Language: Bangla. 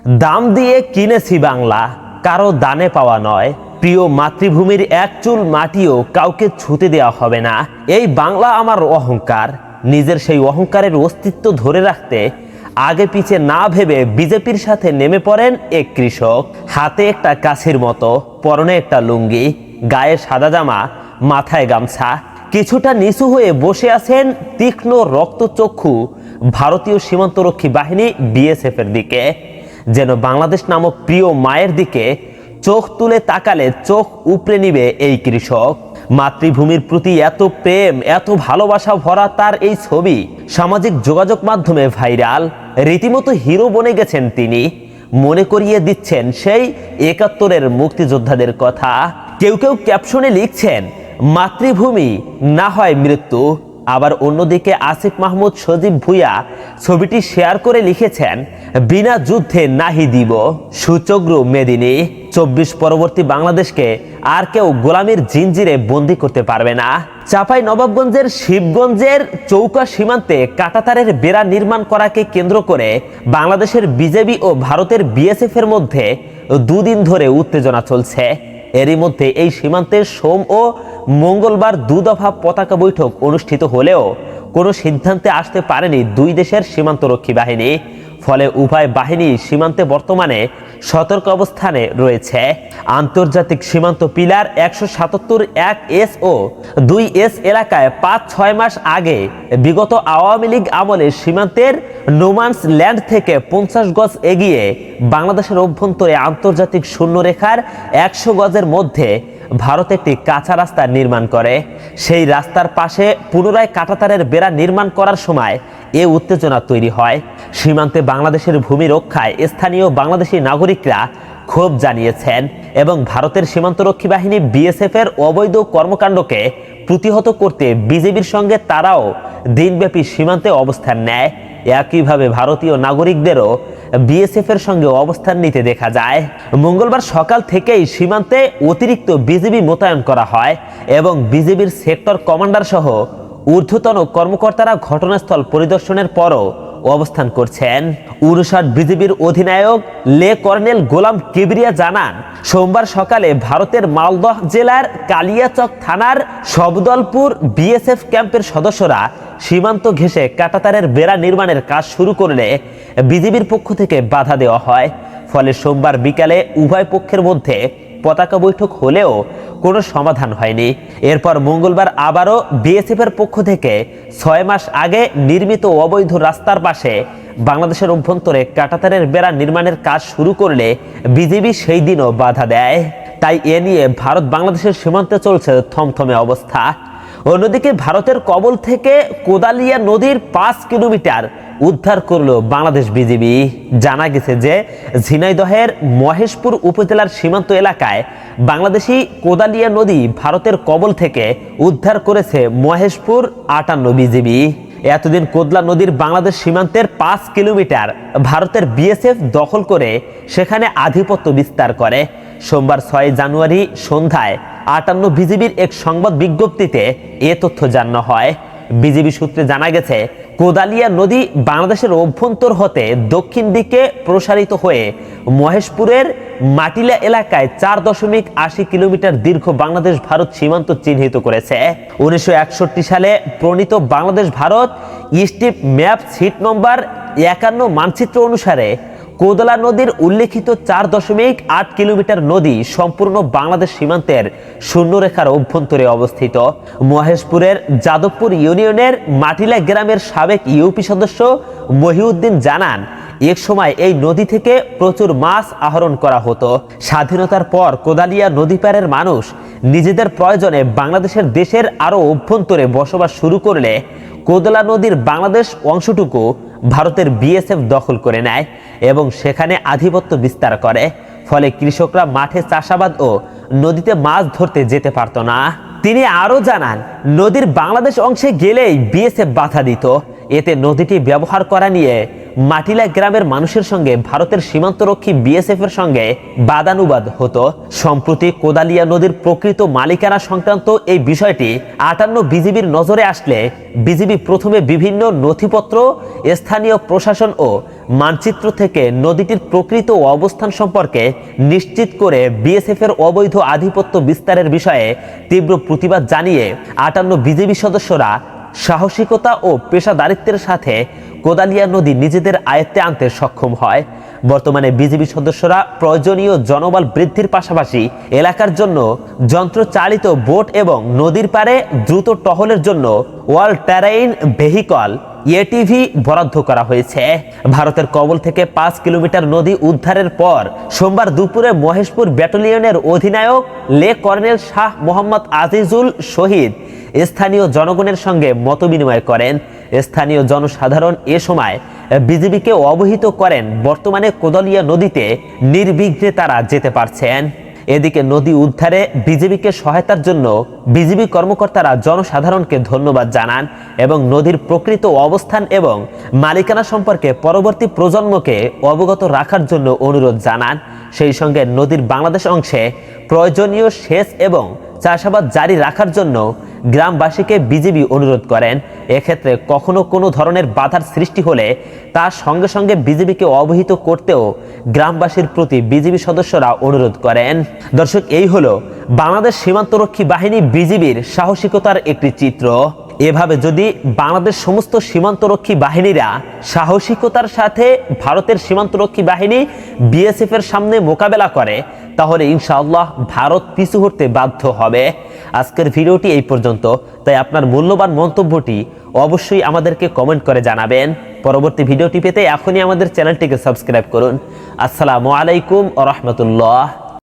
দাম দিয়ে কিনেছি বাংলা, কারো দানে পাওয়া নয়। প্রিয় মাতৃভূমির এক চুল মাটিও কাউকে ছুতে দেওয়া হবে না। এই বাংলা আমার অহংকার। নিজের সেই অহংকারের অস্তিত্ব ধরে রাখতে আগে পিছে না ভেবে বিজেপির সাথে নেমে পড়েন এক কৃষক। হাতে একটা কাছির মতো, পরনে একটা লুঙ্গি, গায়ে সাদা জামা, মাথায় গামছা। কিছুটা নিচু হয়ে বসে আছেন তীক্ষ্ণ রক্তচক্ষু ভারতীয় সীমান্তরক্ষী বাহিনী বিএসএফ এর দিকে। যেন বাংলাদেশ নামক প্রিয় মায়ের দিকে চোখ তুলে তাকালে চোখ উপড়ে নিবে এই কৃষক। মাতৃভূমির প্রতি এত প্রেম, এত ভালোবাসা ভরা তার এই ছবি সামাজিক যোগাযোগ মাধ্যমে ভাইরাল। রীতিমতো হিরো বনে গেছেন তিনি। মনে করিয়ে দিচ্ছেন সেই ৭১-এর মুক্তিযোদ্ধাদের কথা। কেউ কেউ ক্যাপশনে লিখছেন, মাতৃভূমি না হয় মৃত্যু। আবার অন্যদিকে আসিফ মাহমুদ সজীব ভুঁইয়া ছবিটি শেয়ার করে লিখেছেন, বিনা যুদ্ধে নাহি দিব সুচগ্র মেদিনী। ২৪ পরবর্তী বাংলাদেশকে আর কেউ গোলামির জিঞ্জিরে বন্দী করতে পারবে না। চাঁপাই নবাবগঞ্জের শিবগঞ্জের চৌকা সীমান্তে কাঁটাতারের বেড়া নির্মাণ করাকে কেন্দ্র করে বাংলাদেশের বিজেপি ও ভারতের বিএসএফ এর মধ্যে দুদিন ধরে উত্তেজনা চলছে। এরই মধ্যে এই সীমান্তের সোম ও মঙ্গলবার দুদফা পতাকা বৈঠক অনুষ্ঠিত হলেও কোনো সিদ্ধান্তে আসতে পারেনি দুই দেশের সীমান্তরক্ষী বাহিনী। ফলে উভয় বাহিনী সীমান্তে বর্তমানে সতর্ক অবস্থানে রয়েছে। আন্তর্জাতিক সীমান্ত পিলার ১৭৭-১S ও ২S এলাকায় ৫-৬ মাস আগে বিগত আওয়ামী লীগ আমলে সীমান্তের নোম্যান্স ল্যান্ড থেকে ৫০ গজ এগিয়ে বাংলাদেশের অভ্যন্তরে আন্তর্জাতিক শূন্যরেখার ১০০ গজের মধ্যে ভারত একটি কাঁচা রাস্তা নির্মাণ করে। সেই রাস্তার পাশে পুনরায় কাঁটাতারের বেড়া নির্মাণ করার সময় এ উত্তেজনা তৈরি হয়। সীমান্তে বাংলাদেশের ভূমি রক্ষায় স্থানীয় বাংলাদেশি নাগরিকরা ক্ষোভ জানিয়েছেন এবং ভারতের সীমান্তরক্ষী বাহিনী বিএসএফ এর অবৈধ কর্মকাণ্ডকে প্রতিহত করতে বিজেপির সঙ্গে তারাও দিনব্যাপী সীমান্তে অবস্থান নেয়। একইভাবে ভারতীয় নাগরিকদেরও বিএসএফ এর সঙ্গে অবস্থান নিতে দেখা যায়। মঙ্গলবার সকাল থেকেই সীমান্তে অতিরিক্ত বিজিবি মোতায়েন করা হয় এবং বিজিবির সেক্টর কমান্ডার সহ ঊর্ধ্বতন কর্মকর্তারা ঘটনাস্থল পরিদর্শনের পরও অবস্থান করছেন। ৫৯ বিজিবির অধিনায়ক লে কর্নেল গোলাম কিবরিয়া জানান, সোমবার সকালে ভারতের মালদহ জেলার কালিয়াচক থানার সবদলপুর বিএসএফ ক্যাম্পের সদস্যরা সীমান্ত ঘেঁষে কাঁটাতারের বেড়া নির্মাণের কাজ শুরু করলে বিজিবির পক্ষ থেকে বাধা দেওয়া হয়। ফলে সোমবার বিকালে উভয় পক্ষের মধ্যে পতাকা বৈঠক হলেও কোনো সমাধান হয়নি। এরপর মঙ্গলবার আবারও বিএসএফ এর পক্ষ থেকে ৬ মাস আগে নির্মিত অবৈধ রাস্তার পাশে বাংলাদেশের অভ্যন্তরে কাঁটাতারের বেড়া নির্মাণের কাজ শুরু করলে বিজিবি সেই দিনও বাধা দেয়। তাই এ নিয়ে ভারত বাংলাদেশের সীমান্তে চলছে থমথমে অবস্থা। অন্যদিকে ভারতের কবল থেকে কোদালিয়া নদীর ৫ কিলোমিটার উদ্ধার করলো বাংলাদেশ বিজিবি। জানা গেছে যে ঝিনাইদহের মহেশপুর উপজেলার সীমান্ত এলাকায় বাংলাদেশি কোদালিয়া নদী ভারতের কবল থেকে উদ্ধার করেছে মহেশপুর ৫৮ বিজিবি। এতদিন কোদলা নদীর বাংলাদেশ সীমান্তের ৫ কিলোমিটার ভারতের বিএসএফ দখল করে সেখানে আধিপত্য বিস্তার করে। সোমবার ৬ জানুয়ারি সন্ধ্যায় ৫৮ বিজিবির এক সংবাদ বিজ্ঞপ্তিতে এ তথ্য জানানো হয়। বিজিবি সূত্রে জানা গেছে, কোদালিয়া নদী বাংলাদেশের অভ্যন্তর হতে দক্ষিণ দিকে প্রসারিত হয়ে মহেশপুরের মাটিলা এলাকায় ৪.৮০ কিলোমিটার দীর্ঘ বাংলাদেশ ভারত সীমান্ত চিহ্নিত করেছে। ১৯৬১ সালে প্রণীত Bangladesh Bharat strip map sheet number ৫১ মানচিত্র অনুসারে কোদলা নদীর উল্লেখিত ৪.৮ কিলোমিটার নদী সম্পূর্ণ বাংলাদেশ সীমান্তের শূন্যরেখার অভ্যন্তরে অবস্থিত। মহেশপুরের যাদবপুর ইউনিয়নের মাটিলা গ্রামের সাবেক ইউপি সদস্য মহিউদ্দিন জানান, এক সময় এই নদী থেকে প্রচুর মাছ আহরণ করা হতো। স্বাধীনতার পর কোদালিয়া নদী পারের মানুষ নিজেদের প্রয়োজনে বাংলাদেশের দেশের আরও অভ্যন্তরে বসবাস শুরু করলে কোদলা নদীর বাংলাদেশ অংশটুকু ভারতের বিএসএফ দখল করে নেয় এবং সেখানে আধিপত্য বিস্তার করে। ফলে কৃষকরা মাঠে চাষাবাদ ও নদীতে মাছ ধরতে যেতে পারত না। তিনি আরও জানান, নদীর বাংলাদেশ অংশে গেলেই বিএসএফ বাধা দিত। এতে নদীটি ব্যবহার করা নিয়ে মাটিলা গ্রামের মানুষের সঙ্গে ভারতের সীমান্তরক্ষী বিএসএফ এর সঙ্গে বাদানুবাদ হতো। সম্প্রতি কোদালিয়া নদীর প্রকৃত মালিকানা সংক্রান্ত এই বিষয়টি 58 বিজিবির নজরে আসলে বিজিবি প্রথমে বিভিন্ন নথিপত্র, স্থানীয় প্রশাসন ও মানচিত্র থেকে নদীটির প্রকৃত অবস্থান সম্পর্কে নিশ্চিত করে বিএসএফ এর অবৈধ আধিপত্য বিস্তারের বিষয়ে তীব্র প্রতিবাদ জানিয়ে 58 বিজিবি সদস্যরা সাহসিকতা ও পেশাদারিত্বের সাথে কোদালিয়া নদী নিজেদের আয়ত্তে আনতে সক্ষম হয়। বর্তমানে বিজিবি সদস্যরা প্রয়োজনীয় জনবল বৃদ্ধির পাশাপাশি এলাকার জন্য যন্ত্রচালিত বোট এবং নদীর পাড়ে দ্রুত টহলের জন্য ওয়াল টেরাইন ভেহিকল এটিভি বরাদ্দ করা হয়েছে। ভারতের কবল থেকে 5 কিলোমিটার নদী উদ্ধারের পর সোমবার দুপুরে মহেশপুর ব্যাটালিয়নের অধিনায়ক লে কর্নেল শাহ মোহাম্মদ আজিজুল শহীদ স্থানীয় জনগণের সঙ্গে মতবিনিময় করেন। স্থানীয় জনসাধারণ এ সময় বিজিবিকে অবহিত করেন বর্তমানে কোদালিয়া নদীতে নির্বিঘ্নে তারা যেতে পারছেন। এদিকে নদী উদ্ধারে বিজিবিকে সহায়তার জন্য বিজিবি কর্মকর্তারা জনসাধারণকে ধন্যবাদ জানান এবং নদীর প্রকৃত অবস্থান এবং মালিকানা সম্পর্কে পরবর্তী প্রজন্মকে অবগত রাখার জন্য অনুরোধ জানান। সেই সঙ্গে নদীর বাংলাদেশ অংশে প্রয়োজনীয় সেচ এবং চাষাবাদ জারি রাখার জন্য গ্রামবাসীকে বিজিবি অনুরোধ করেন। এক্ষেত্রে কখনো কোনো ধরনের বাধার সৃষ্টি হলে তার সঙ্গে সঙ্গে বিজিবিকে অবহিত করতেও গ্রামবাসীর প্রতি বিজিবি সদস্যরা অনুরোধ করেন। দর্শক, এই হলো বাংলাদেশ সীমান্তরক্ষী বাহিনী বিজিবির সাহসিকতার একটি চিত্র। এভাবে যদি বাংলাদেশ সমস্ত সীমান্তরক্ষী বাহিনীরা সাহসিকতার সাথে ভারতের সীমান্তরক্ষী বাহিনী বিএসএফ এর সামনে মোকাবেলা করে, তাহলে ইনশাআল্লাহ ভারত পিছু হটতে বাধ্য হবে। আজকের ভিডিওটি এই পর্যন্ত, তাই আপনার মূল্যবান মন্তব্যটি অবশ্যই আমাদেরকে কমেন্ট করে জানাবেন। পরবর্তী ভিডিওটি পেতে এখনই আমাদের চ্যানেলটিকে সাবস্ক্রাইব করুন। আসসালামু আলাইকুম ওয়া রাহমাতুল্লাহ।